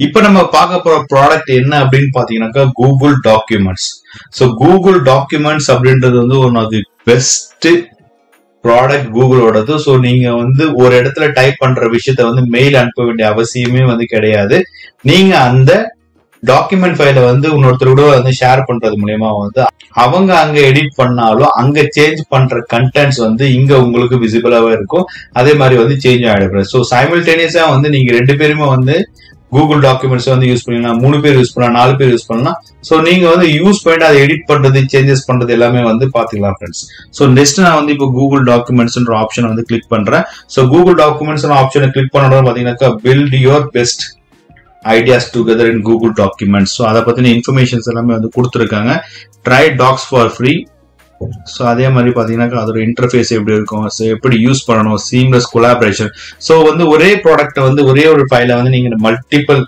இப்ப நம்ம பார்க்க போற ப்ராடக்ட் என்ன அப்படின்னு பாத்தீங்கன்னாக்கா Google documents. So Google documents அப்படின்றது வந்து one of the best product கூகுளோடது. ஸோ நீங்க வந்து ஒரு இடத்துல டைப் பண்ற விஷயத்த வந்து மெயில் அனுப்ப வேண்டிய அவசியமே வந்து கிடையாது. நீங்க அந்த டாக்குமெண்ட் ஃபைலை வந்து இன்னொருத்தர் கூட வந்து ஷேர் பண்றது மூலயமா வந்து அவங்க அங்க எடிட் பண்ணாலும் அங்க சேஞ்ச் பண்ற கண்டென்ட்ஸ் வந்து இங்க உங்களுக்கு விசிபிளாவே இருக்கும். அதே மாதிரி வந்து சேஞ்ச் ஆயிடும். ஸோ சைமல்டேனியஸா வந்து நீங்க 2 பேருமே வந்து கூகுள் டாக்குமெண்ட்ஸ் வந்து யூஸ் பண்ணலாம், 3 பேர் யூஸ் பண்ணலாம், 4 பேர் யூஸ் பண்ணலாம். ஸோ நீங்க வந்து யூஸ் பண்ணிட்டு அதை எடிட் பண்றது, சேஞ்சஸ் பண்றது எல்லாமே வந்து பாத்துக்கலாம் ஃப்ரெண்ட்ஸ். ஸோ நெக்ஸ்ட் நான் வந்து இப்போ கூகுள் டாக்குமெண்ட்ஸ் ஆப்ஷனை வந்து கிளிக் பண்றேன். ஸோ கூகுள் டாக்குமெண்ட்ஸ் ஆப்ஷனை கிளிக் பண்ணணும் பாத்தீங்கன்னாக்கா build your best ideas together in Google documents. So அதை பத்தின இன்ஃபர்மேஷன்ஸ் எல்லாமே வந்து கொடுத்துருக்காங்க. Try docs for free. So அதே மாதிரி பாத்தீங்கன்னாக்கா அதோட இன்டர்ஃபேஸ் எப்படி இருக்கும், ஸோ எப்படி யூஸ் பண்ணணும், சீம்லெஸ் கொலாபரேஷன். ஸோ வந்து ஒரே ப்ராடக்ட் வந்து ஒரே ஒரு ஃபைலை வந்து நீங்க மல்டிபிள்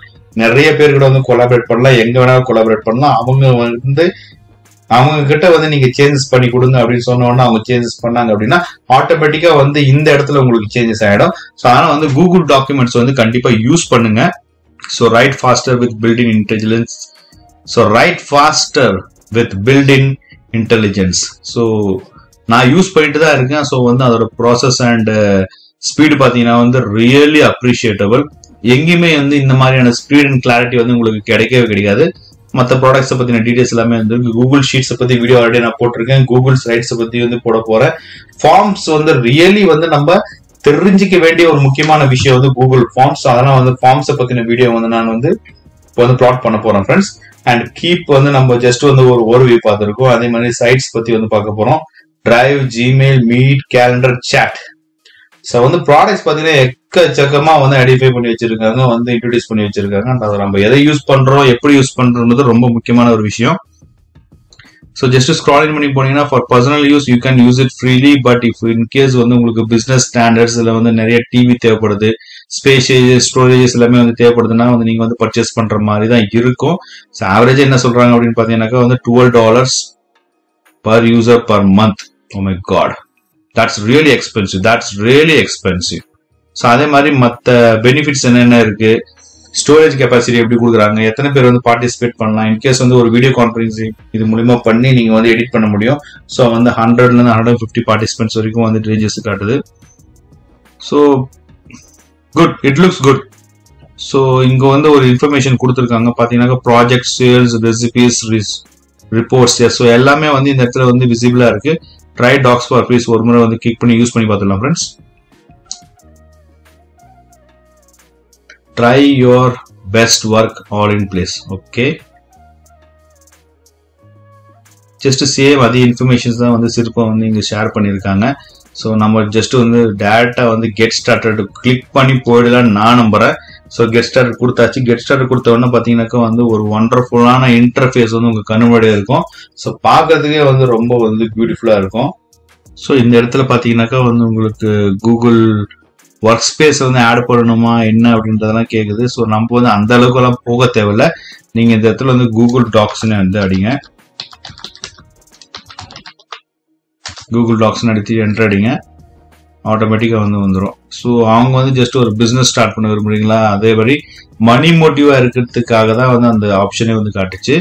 நிறைய பேர் கூட வந்து கொலாபரேட் பண்ணலாம், எங்க வேணாலும் கொலாபரேட் பண்ணலாம். அவங்க கிட்ட வந்து நீங்க சேஞ்சஸ் பண்ணி கொடுங்க அப்படின்னு சொன்னோன்னா அவங்க சேஞ்சஸ் பண்ணாங்க அப்படின்னா ஆட்டோமேட்டிக்கா வந்து இந்த இடத்துல உங்களுக்கு சேஞ்சஸ் ஆயிடும். ஸோ அதனால வந்து கூகுள் டாக்குமெண்ட்ஸ் வந்து கண்டிப்பா யூஸ் பண்ணுங்க. So write faster with built-in intelligence. So நான் யூஸ் பண்ணிட்டு தான் இருக்கேன். ஸோ வந்து அதோட ப்ராசஸ் அண்ட் ஸ்பீடு பார்த்தீங்கன்னா வந்து ரியலி அப்ரிஷியேட்டபிள். எங்கேயுமே வந்து இந்த மாதிரியான ஸ்பீட் அண்ட் கிளாரிட்டி வந்து உங்களுக்கு கிடைக்கவே கிடைக்காது. மற்ற ப்ராடக்ட்ஸை பத்தின டீடைல்ஸ் எல்லாமே வந்து கூகுள் ஷீட்ஸை பத்தி வீடியோ ஆல்ரெடி நான் போட்டிருக்கேன். கூகுள் ஸ்லைட்ஸை பத்தி வந்து போட போறேன். ஃபார்ம்ஸ் வந்து ரியலி வந்து நம்ம தெரிஞ்சிக்க வேண்டிய ஒரு முக்கியமான விஷயம் வந்து கூகுள் ஃபார்ம்ஸ். அதெல்லாம் வந்து ஃபார்ம்ஸை பத்தின வீடியோ வந்து நான் வந்து இப்போ வந்து பிளாட் பண்ண போறேன் ஃப்ரெண்ட்ஸ். அண்ட் கீப் வந்து நம்ம ஜஸ்ட் வந்து ஒரு ஓவர்வியூ பார்த்துருக்கோம். அதே மாதிரி சைட்ஸ் பத்தி வந்து பார்க்க போறோம். Drive, Gmail, meet, calendar, chat. So வந்து ப்ராடக்ட்ஸ் பாத்தீங்கன்னா எக்கச்சக்கமா வந்து ஐடென்டிஃபை பண்ணி வச்சிருக்காங்க, வந்து இன்ட்ரோடியூஸ் பண்ணி வச்சிருக்காங்க. அதை நம்ம எதை யூஸ் பண்றோம், எப்படி யூஸ் பண்றோம்ன்றது ரொம்ப முக்கியமான ஒரு விஷயம். So just scroll in பண்ணி போனீங்கன்னா for personal use you can use it freely, but if in case வந்து உங்களுக்கு business standards இல்ல வந்து நிறைய டிவி தேவைப்படுது, ஸ்பேசேஜஸ், ஸ்டோரேஜஸ் எல்லாமே வந்து தேவைப்படுதுன்னா வந்து நீங்க வந்து பர்ச்சேஸ் பண்ற மாதிரி தான் இருக்கும். ஸோ ஆவரேஜ் என்ன சொல்றாங்க அப்படின்னு பாத்தீங்கன்னாக்கா வந்து $12 per user per month. Oh my god, that's really expensive. So அதே மாதிரி மற்ற பெனிஃபிட்ஸ் என்னென்ன இருக்கு, ஸ்டோரேஜ் கெப்பாசிட்டி எப்படி கொடுக்குறாங்க, எத்தனை பேர் வந்து பார்ட்டிசிபேட் பண்ணலாம், இன்கேஸ் வந்து ஒரு வீடியோ கான்ஃபரன்சிங் இது மூலியமா பண்ணி நீங்க வந்து எடிட் பண்ண முடியும். ஸோ வந்து 100ல இருந்து 150 பார்ட்டிசிபென்ட்ஸ் வரைக்கும் வந்து ரேஞ்சஸ் காட்டுது. So good, it looks good. So இங்க வந்து ஒரு இன்ஃபர்மேஷன் கொடுத்துருக்காங்க பாத்தீங்கன்னா project, sales, recipes, reports. So எல்லாமே வந்து இந்த இடத்துல வந்து விசிபிளா இருக்கு. ட்ரை டாக்ஸ் ஃபார் ஃப்ரீ ஒரு முறை வந்து கிளிக் பண்ணி யூஸ் பண்ணி பார்த்துடலாம் friends. Try your best work all in place. Okay, just save அதே இன்ஃபர்மேஷன்ஸ் தான் வந்து சிறப்பா வந்து இங்க ஷேர் பண்ணிருக்காங்க. ஸோ நம்ம ஜஸ்ட் வந்து டேரக்டா வந்து கெட் ஸ்டார்டட் கிளிக் பண்ணி போயிடலாம் நான் நம்புறேன். ஸோ கெட் ஸ்டார்டட் கொடுத்தாச்சு. கெட் ஸ்டார்டட் கொடுத்த உடனே பாத்தீங்கன்னாக்கா வந்து ஒரு ஒண்டர்ஃபுல்லான இன்டர்ஃபேஸ் வந்து உங்க கண்ணு முன்னாடியே இருக்கும். ஸோ பார்க்கறதுக்கே வந்து ரொம்ப வந்து பியூட்டிஃபுல்லா இருக்கும். ஸோ இந்த இடத்துல பாத்தீங்கன்னாக்கா வந்து உங்களுக்கு கூகுள் ஒர்க் ஸ்பேஸ் வந்து ஆட் பண்ணணுமா என்ன அப்படின்றதெல்லாம் கேக்குது. ஸோ நம்ம வந்து அந்த அளவுக்கு எல்லாம் போக தேவையில்ல. நீங்க இந்த இடத்துல வந்து கூகுள் டாக்ஸ்ன்னு வந்து அடிங்க. கூகுள் டாக்ஸ்ன்னு அடித்து என்டர் அடிங்க, ஆட்டோமேட்டிக்கா வந்து வந்துடும். ஸோ அவங்க வந்து ஜஸ்ட் ஒரு பிசினஸ் ஸ்டார்ட் பண்ண விரும்புறீங்களா, அதே மாதிரி மணி மோட்டிவா இருக்கிறதுக்காக தான் வந்து அந்த ஆப்ஷனே வந்து காட்டுச்சு.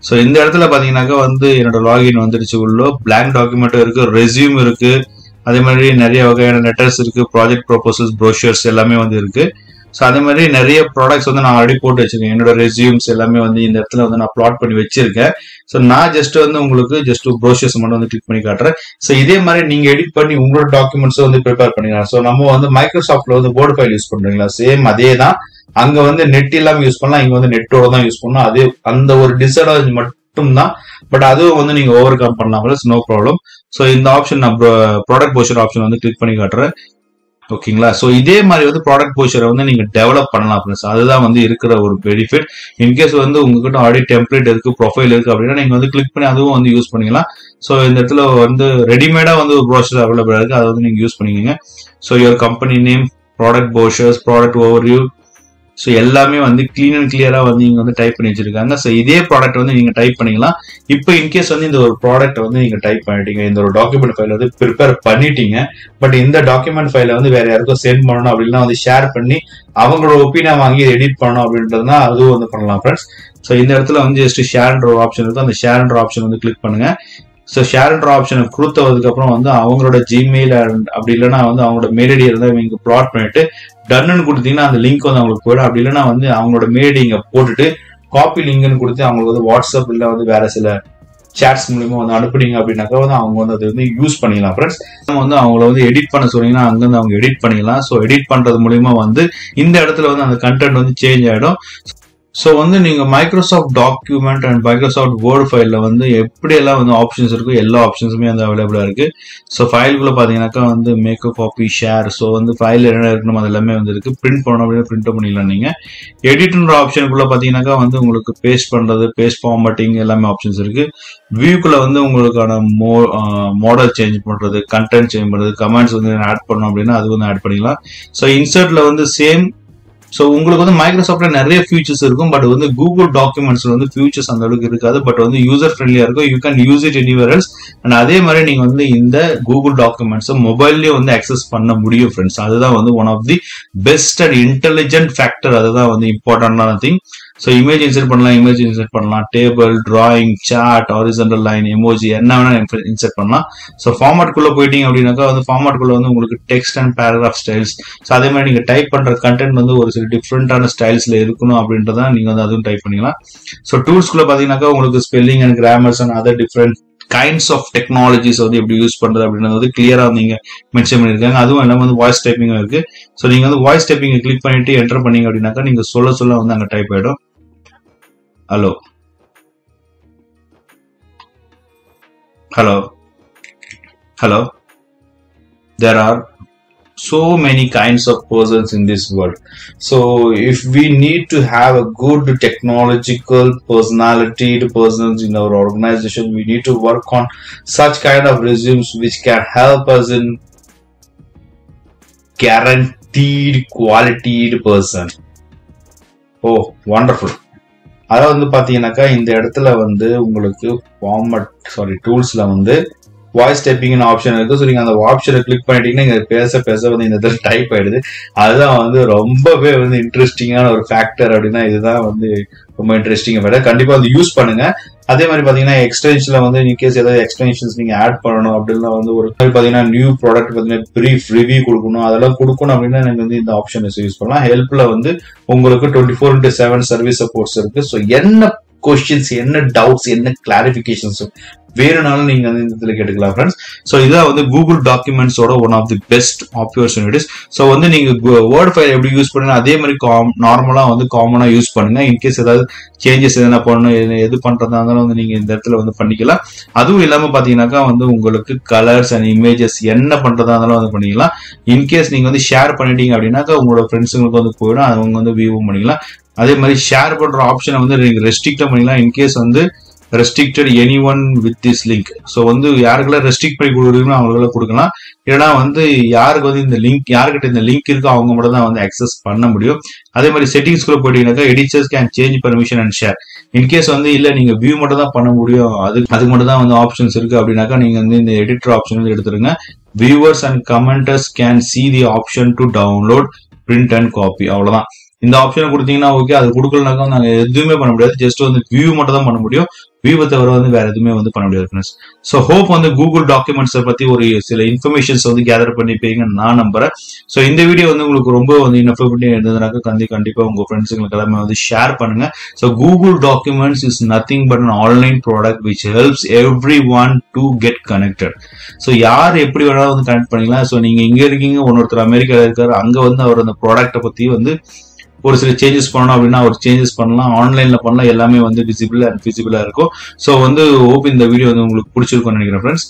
ஸோ இந்த இடத்துல பாத்தீங்கன்னாக்கா வந்து என்னோட லாகின் வந்துடுச்சு. உள்ள பிளாங்க் டாக்குமெண்ட்டும் இருக்கு, ரெஸ்யூம் இருக்கு, அதே மாதிரி நிறைய வகையான லெட்டர்ஸ் இருக்கு, ப்ராஜெக்ட் ப்ரொபோசல்ஸ், ப்ரோஷர்ஸ் எல்லாமே வந்து இருக்கு. ஸோ அதே மாதிரி நிறைய ப்ராடக்ட்ஸ் வந்து நான் ஆல்ரெடி போட்டு வச்சிருக்கேன். என்னோட ரெஸ்யூம்ஸ் எல்லாமே வந்து இந்த இடத்துல வந்து நான் பிளாட் பண்ணி வச்சிருக்கேன். ஸோ நான் ஜஸ்ட் வந்து உங்களுக்கு ஜஸ்ட் ப்ரோஷர்ஸ் மட்டும் வந்து கிளிக் பண்ணி காட்டுறேன். ஸோ இதே மாதிரி நீங்க எடிட் பண்ணி உங்களோட டாக்குமெண்ட்ஸ் வந்து ப்ரிப்பேர் பண்ணிக்கலாம். ஸோ நம்ம வந்து மைக்ரோசாஃப்ட்ல வந்து வேர்ட் ஃபைல் யூஸ் பண்றீங்களா, சேம் அதே தான். அங்க வந்து நெட் இல்லாம யூஸ் பண்ணலாம், இங்க வந்து நெட்டோட தான் யூஸ் பண்ணலாம். அதே அந்த ஒரு டிஸ்அட்வான்டேஜ் மட்டும் தான், பட் அதுவும் வந்து நீங்க ஓவர் கம் பண்ணலாம், நோ ப்ராப்ளம். ஸோ இந்த ஆப்ஷன் நான் ப்ராடக்ட் போஷர் ஆப்ஷன் வந்து கிளிக் பண்ணி காட்டுறேன். ஓகேங்களா. ஸோ இதே மாதிரி வந்து ப்ராடக்ட் போஷரை வந்து நீங்க டெவலப் பண்ணலாம் ஃப்ரெண்ட்ஸ். அதுதான் வந்து இருக்கிற ஒரு பெனிஃபிட். இன்கேஸ் வந்து உங்ககிட்ட ஆல்ரெடி டெம்ப்ளேட் இருக்கு, ப்ரொஃபைல் இருக்கு அப்படின்னா நீங்க வந்து கிளிக் பண்ணி அதுவும் வந்து யூஸ் பண்ணிக்கலாம். ஸோ இந்த இடத்துல வந்து ரெடிமேடா வந்து ஒரு ப்ரோஷர் அவைலபிளா இருக்கு, அதை வந்து நீங்க யூஸ் பண்ணிக்கோங்க. So your company name, product brochures, product overview, so எல்லாமே வந்து கிளீன் அண்ட் கிளியரா வந்து இங்க வந்து டைப் பண்ணி வச்சிருக்காங்க. ஸோ இதே ப்ராடக்ட் வந்து நீங்க டைப் பண்ணிக்கலாம். இப்போ இன்கேஸ் வந்து இந்த ஒரு ப்ராடக்ட் வந்து நீங்க டைப் பண்ணிட்டீங்க, இந்த ஒரு டாக்குமெண்ட் ஃபைல் வந்து ப்ரிப்பேர் பண்ணிட்டீங்க, பட் இந்த டாக்குமெண்ட் ஃபைலை வந்து வேற யாருக்கும் சென்ட் பண்ணணும் அப்படின்னா வந்து ஷேர் பண்ணி அவங்களோட ஒப்பீனியன் வாங்கி எடிட் பண்ணணும் அப்படின்றதுனா அதுவும் வந்து பண்ணலாம் ஃப்ரெண்ட்ஸ். ஸோ இந்த இடத்துல வந்து ஜஸ்ட் ஷேர்ன்ற ஒரு ஆப்ஷன் இருக்கும், அந்த ஷேர்ன்ற ஆப்ஷன் வந்து கிளிக் பண்ணுங்க. ஸோ ஷேர்ன்ற ஆப்ஷனை கொடுத்ததுக்கு அப்புறம் வந்து அவங்களோட ஜிமெயில் அப்படி இல்லைன்னா வந்து அவங்களோட மெயில் ஐடி இருந்தால் இவங்க ப்ளாட் பண்ணிட்டு டன்னு கொடுத்தீங்கன்னா அந்த லிங்க் வந்து அவங்களுக்கு போயிடும். அப்படி இல்லைன்னா வந்து அவங்களோட மெயில் ஐடி இங்க போட்டுட்டு காப்பி லிங்க்னு கொடுத்து அவங்களுக்கு வந்து வாட்ஸ்அப் இல்லை வந்து வேற சில சாட்ஸ் மூலியமா வந்து அனுப்புனீங்க அப்படின்னாக்கா வந்து அவங்க வந்து அதை வந்து யூஸ் பண்ணிக்கலாம் ஃப்ரெண்ட்ஸ். நம்ம வந்து அவங்கள வந்து எடிட் பண்ண சொன்னீங்கன்னா அங்கிருந்து அவங்க எடிட் பண்ணிக்கலாம். ஸோ எடிட் பண்றது மூலியமா வந்து இந்த இடத்துல வந்து அந்த கண்டென்ட் வந்து சேஞ்ச் ஆயிடும். ஸோ வந்து நீங்க Microsoft document and Microsoft Word ஃபைல்ல வந்து எப்படி எல்லாம் வந்து ஆப்ஷன்ஸ் இருக்கோ எல்லா ஆப்ஷன்ஸுமே வந்து அவைலபிளா இருக்கு. ஸோ ஃபைல்குள்ள பாத்தீங்கன்னாக்கா வந்து மேக் காப்பி ஷேர், ஸோ வந்து ஃபைல் என்ன இருக்கணும் அது எல்லாமே வந்து இருக்கு. பிரிண்ட் பண்ணணும் அப்படின்னா பிரிண்ட் பண்ணிக்கலாம். நீங்க எடிட்ன்ற ஆப்ஷனுக்குள்ள பாத்தீங்கன்னாக்கா வந்து உங்களுக்கு பேஸ்ட் பண்றது, பேஸ்ட் ஃபார்மேட்டிங் எல்லாமே ஆப்ஷன்ஸ் இருக்கு. வியூக்குள்ள வந்து உங்களுக்கான மாடல் சேஞ்ச் பண்றது, கண்டென்ட் சேஞ்ச் பண்றது, கமெண்ட்ஸ் வந்து ஆட் பண்ணணும் அப்படின்னா அது வந்து ஆட் பண்ணிக்கலாம். ஸோ இன்சர்ட்ல வந்து சேம். ஸோ உங்களுக்கு வந்து மைக்ரோசாஃப்ட்ல நிறைய ஃபியூச்சர்ஸ் இருக்கும், பட் வந்து கூகுள் டாக்குமெண்ட்ஸ்ல வந்து ஃபியூச்சர்ஸ் அந்த அளவுக்கு இருக்காது. பட் வந்து யூசர் ஃப்ரெண்ட்லியா இருக்கும். You can use it anywhere else. And அதே மாதிரி நீங்க வந்து இந்த கூகுள் டாக்குமெண்ட்ஸ் மொபைல்லயே வந்து அக்சஸ் பண்ண முடியும் ஃப்ரெண்ட்ஸ். அதுதான் வந்து one of the best and intelligent factor. அதுதான் வந்து இம்பார்ட்டன்டான திங். ஸோ இமேஜ் இன்சர்ட் பண்ணலாம், table, drawing, chart, horizontal line, emoji என்ன வேணா இன்சர்ட் பண்ணலாம். ஸோ ஃபார்மேட் குள்ள போயிட்டீங்க அப்படின்னாக்கா வந்து ஃபார்மேட் குள்ள வந்து உங்களுக்கு text and paragraph styles. So அதே மாதிரி நீங்க டைப் பண்ற கண்டென்ட் வந்து ஒரு சில டிஃப்ரெண்டான ஸ்டைல்ஸ்ல இருக்கணும் அப்படின்றத நீங்க வந்து அதுவும் டைப் பண்ணிக்கலாம். ஸோ டூல்ஸ் குள்ள பாத்தீங்கன்னாக்கா உங்களுக்கு spelling and grammars and other different kinds of technologies வந்து எப்படி யூஸ் பண்றது அப்படின்றது வந்து கிளியரா நீங்க மென்ஷன் பண்ணிருக்காங்க. அதுவும் எல்லாம் வந்து வாய்ஸ் டைப்பிங் இருக்கு. ஸோ நீங்க வந்து வாய்ஸ் டைப்பிங் கிளிக் பண்ணிட்டு என்டர் பண்ணீங்க அப்படின்னாக்கா நீங்க சொல்ல வந்து அங்க டைப் ஆயிடும். Hello. There are so many kinds of persons in this world. So if we need to have a good technological personality to persons in our organization, we need to work on such kind of resumes which can help us in guaranteed quality person. Oh, wonderful. அதாவது வந்து பாத்தீங்கன்னாக்கா இந்த இடத்துல வந்து உங்களுக்கு டூல்ஸ்ல வந்து voice typing option இருக்கு. So நீங்க அந்த ஆப்ஷனை கிளிக் பண்ணிட்டீங்கன்னா இங்க பேச வந்து இந்த இடத்துல டைப் ஆயிடுது. அதுதான் வந்து ரொம்பவே வந்து இன்ட்ரெஸ்டிங்கான ஒரு ஃபேக்டர் அப்படின்னா இதுதான் வந்து ரொம்ப இன்ட்ரெஸ்டிங். கண்டிப்பா வந்து யூஸ் பண்ணுங்க. அதே மாதிரி பாத்தீங்கன்னா எக்ஸ்டென்ஷன்ல வந்து இன்கேஸ் ஏதாவது எக்ஸ்டென்ஷன்ஸ் நீங்க ஆட் பண்ணணும் அப்படின்னா வந்து ஒரு பாத்தீங்கன்னா நியூ ப்ராடக்ட் பாத்தீங்கன்னா பிரீஃப் ரிவ்யூ கொடுக்கணும், அதெல்லாம் கொடுக்கணும் அப்படின்னா நீங்க வந்து இந்த ஆப்ஷன் யூஸ் பண்ணலாம். ஹெல்ப்ல வந்து உங்களுக்கு 24/7 சர்வீஸ் சப்போர்ட்ஸ் இருக்கு. ஸோ என்ன கொஸ்டின்ஸ், என்ன டவுட்ஸ், என்ன கிளாரிபிகேஷன்ஸ் வேணும்னாலும் நீங்க வந்து இந்த இடத்துல கேட்டுக்கலாம் ஃப்ரெண்ட்ஸ். ஸோ இதான் வந்து கூகுள் டாக்குமெண்ட்ஸோட one of the best opportunities. So வந்து நீங்க வேர்ட் ஃபைல் எப்படி யூஸ் பண்ணுங்க அதே மாதிரி நார்மலா வந்து காமனா யூஸ் பண்ணுங்க. இன்கேஸ் ஏதாவது சேஞ்சஸ் எதனா பண்ணணும், எது பண்றதா இருந்தாலும் வந்து நீங்க இந்த இடத்துல வந்து பண்ணிக்கலாம். அதுவும் இல்லாம பாத்தீங்கன்னாக்கா வந்து உங்களுக்கு கலர்ஸ் அண்ட் இமேஜஸ் என்ன பண்றதா இருந்தாலும் வந்து பண்ணிக்கலாம். இன்கேஸ் நீங்க வந்து ஷேர் பண்ணிட்டீங்க அப்படின்னாக்கா உங்களோட ஃப்ரெண்ட்ஸுங்களுக்கு வந்து போயிடும், அவங்க வந்து வியூவும் பண்ணிக்கலாம். அதே மாதிரி ஷேர் பண்ற ஆப்ஷனை வந்து நீங்க ரெஸ்ட்ரிக்ட் பண்ணிக்கலாம். இன்கேஸ் வந்து restricted anyone with this link. So வந்து யாருக்கெல்லாம் ரெஸ்ட்ரிக்ட் பண்ணி கொடுக்குறீங்களோ அவங்களுக்கெல்லாம் கொடுக்கலாம். ஏன்னா வந்து யாருக்கு வந்து இந்த லிங்க், யாருக்கிட்ட இந்த லிங்க் இருக்கோ அவங்க மட்டும் தான் வந்து அக்சஸ் பண்ண முடியும். அதே மாதிரி செட்டிங்ஸ்குள்ள போயிட்டீங்கன்னாக்கா editors can change permission and share. In case வந்து இல்ல நீங்க வியூ மட்டும் தான் பண்ண முடியும், அதுக்கு மட்டும் தான் வந்து ஆப்ஷன்ஸ் இருக்கு அப்படின்னாக்கா நீங்க வந்து இந்த எடிட்டர் ஆப்ஷன் வந்து எடுத்துருங்க. Viewers and commenters can see the option to download, print and copy. அவ்வளவுதான். இந்த ஆப்ஷனை கொடுத்தீங்கன்னா ஓகே. அது கொடுக்கலனாக்கா நாங்க எதுவுமே பண்ண முடியாது. ஜஸ்ட் வந்து வியூ மட்டும் தான் பண்ண முடியும். வியூவை தவிர வந்து வேற எதுவுமே வந்து பண்ண முடியாது ஃப்ரெண்ட்ஸ். ஸோ ஹோப் வந்து கூகுள் டாக்குமெண்ட்ஸை பத்தி ஒரு சில இன்ஃபர்மேஷன்ஸ் வந்து கேதர் பண்ணிப்பீங்கன்னு நான் நம்புறேன். ஸோ இந்த வீடியோ வந்து உங்களுக்கு ரொம்ப வந்து இன்ஃபர்மேட்டிவ் இருந்ததுனாக்கா கண்டிப்பா உங்க ஃப்ரெண்ட்ஸுங்களுக்கு எல்லாமே வந்து ஷேர் பண்ணுங்க. So Google documents is nothing but an online product which helps everyone to get connected. So யார் எப்படி வேணாலும் வந்து கனெக்ட் பண்ணிக்கலாம். ஸோ நீங்க இங்க இருக்கீங்க, ஒருத்தர் அமெரிக்கால இருக்காரு, அங்க வந்து அவர் அந்த ப்ராடக்ட்டை பத்தி வந்து ஒரு சில சேஞ்சஸ் பண்ணணும் அப்படின்னா ஒரு சேஞ்சஸ் பண்ணலாம், ஆன்லைன்ல பண்ணலாம், எல்லாமே வந்து விசிபிள் அண்ட் ஃபிசிபிளா இருக்கும். ஸோ வந்து ஹோப் இந்த வீடியோ வந்து உங்களுக்கு பிடிச்சிருக்கும்னு நினைக்கிறேன் ஃப்ரெண்ட்ஸ்.